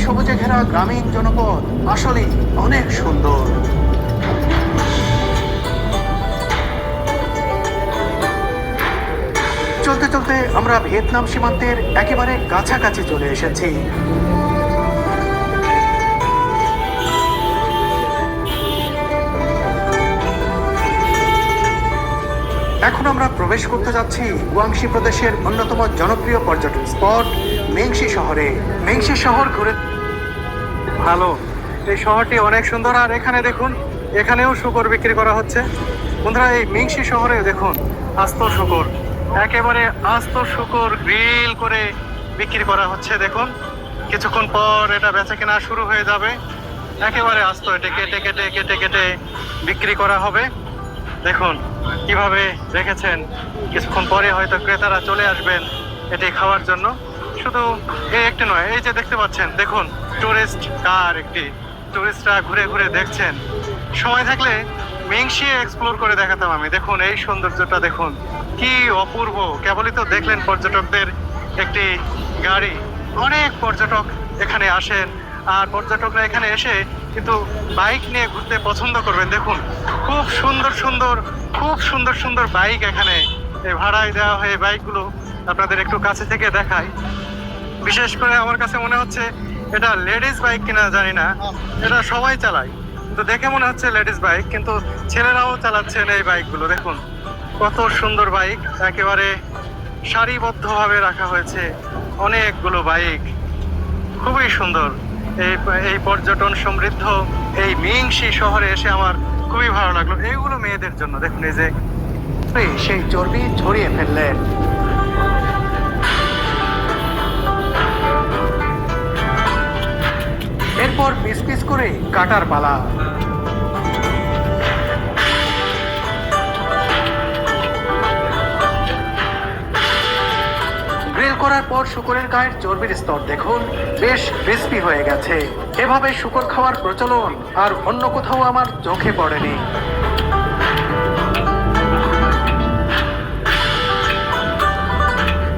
সবুজে ঘেরা গ্রামীণ জনপদ আসলেই অনেক সুন্দর। চলতে চলতে আমরা ভিয়েতনাম সীমান্তের একেবারে কাছাকাছি চলে এসেছি। এখন আমরা প্রবেশ করতে যাচ্ছি গুয়াংশি প্রদেশের অন্যতম জনপ্রিয় পর্যটন স্পট মেংশি শহরে। মেংশি শহর ঘুরে ভালো, এই শহরটি অনেক সুন্দর। আর এখানে দেখুন, এখানেও শূকর বিক্রি করা হচ্ছে। বন্ধুরা, এই মেংশি শহরে দেখুন আস্ত শূকর, একেবারে আস্ত শূকর গ্রিল করে বিক্রি করা হচ্ছে। দেখুন কিছুক্ষণ পর এটা বেচা কেনা শুরু হয়ে যাবে। একেবারে আস্ত, এটা কেটে কেটে কেটে কেটে বিক্রি করা হবে। দেখুন কিভাবে রেখেছেন, কিছুক্ষণ পরে হয়তো ক্রেতারা চলে আসবেন এটি খাওয়ার জন্য। শুধু এই একটি নয়, এই যে দেখতে পাচ্ছেন, দেখুন টুরিস্ট কার, একটি টুরিস্টরা ঘুরে ঘুরে দেখছেন। সময় থাকলে মেংশি এক্সপ্লোর করে দেখাতাম আমি। দেখুন এই সৌন্দর্যটা দেখুন, কি অপূর্ব। কেবলই তো দেখলেন পর্যটকদের একটি গাড়ি। অনেক পর্যটক এখানে আসেন, আর পর্যটকরা এখানে এসে কিন্তু বাইক নিয়ে ঘুরতে পছন্দ করবেন। দেখুন খুব সুন্দর সুন্দর, খুব সুন্দর সুন্দর বাইক এখানে ভাড়ায় দেওয়া হয়। বাইকগুলো আপনাদের একটু কাছে থেকে দেখায়। বিশেষ করে আমার কাছে মনে হচ্ছে এটা লেডিস বাইক কিনা জানি না, এটা সবাই চালায়, তো দেখে মনে হচ্ছে লেডিস বাইক, কিন্তু ছেলেরাও চালাচ্ছেন এই বাইকগুলো। দেখুন কত সুন্দর বাইক, একেবারে সারিবদ্ধভাবে রাখা হয়েছে অনেকগুলো বাইক। খুবই সুন্দর। এই পর্যটন সমৃদ্ধ এই মেংশি শহরে এসে আমার খুবই ভালো লাগলো। এইগুলো মেয়েদের জন্য। দেখুন এই যে সেই চর্বি ছড়িয়ে ফেললেন। এরপর পিস পিস করে কাটার পালা। গ্রিল করার পর শূকরের গায়ের চর্বির স্তর দেখুন বেশ ক্রিস্পি হয়ে গেছে। এভাবে শূকর খাওয়ার প্রচলন আর অন্য কোথাও আমার চোখে পড়েনি।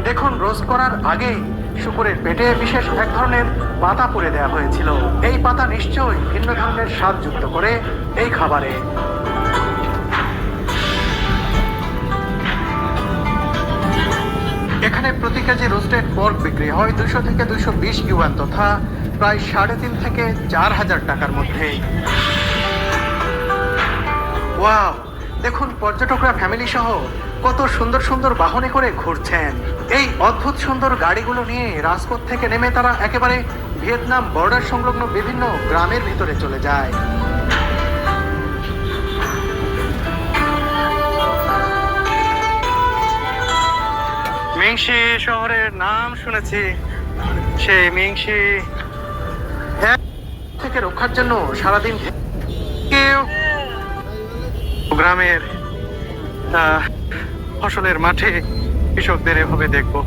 দেখুন রোস্ট করার আগেই শূকরের পেটে বিশেষ এক ধরনের পাতা পুড়ে দেওয়া হয়েছিল। এই পাতা নিশ্চয়ই ভিন্ন ধরনের স্বাদ যুক্ত করে এই খাবারে। এখানে প্রতি কেজি রোস্টেড পর্ক বিক্রি হয় 200 থেকে 220 ইউয়ান, তথা প্রায় 3,500 থেকে 4,000 টাকার মধ্যে। ওয়াও, দেখুন পর্যটকরা ফ্যামিলি সহ কত সুন্দর সুন্দর বাহনে করে ঘুরছেন। এই অদ্ভুত সুন্দর গাড়িগুলো নিয়ে রাজপথ থেকে নেমে তারা একেবারে ভিয়েতনাম বর্ডার সংলগ্ন বিভিন্ন গ্রামের ভিতরে চলে যায়। মেংশি শহরের নাম শুনেছি, সেই মেংশি থেকে রক্ষার জন্য সারাদিন গ্রামের ফসলের মাঠে কৃষকদের এভাবে দেখবো।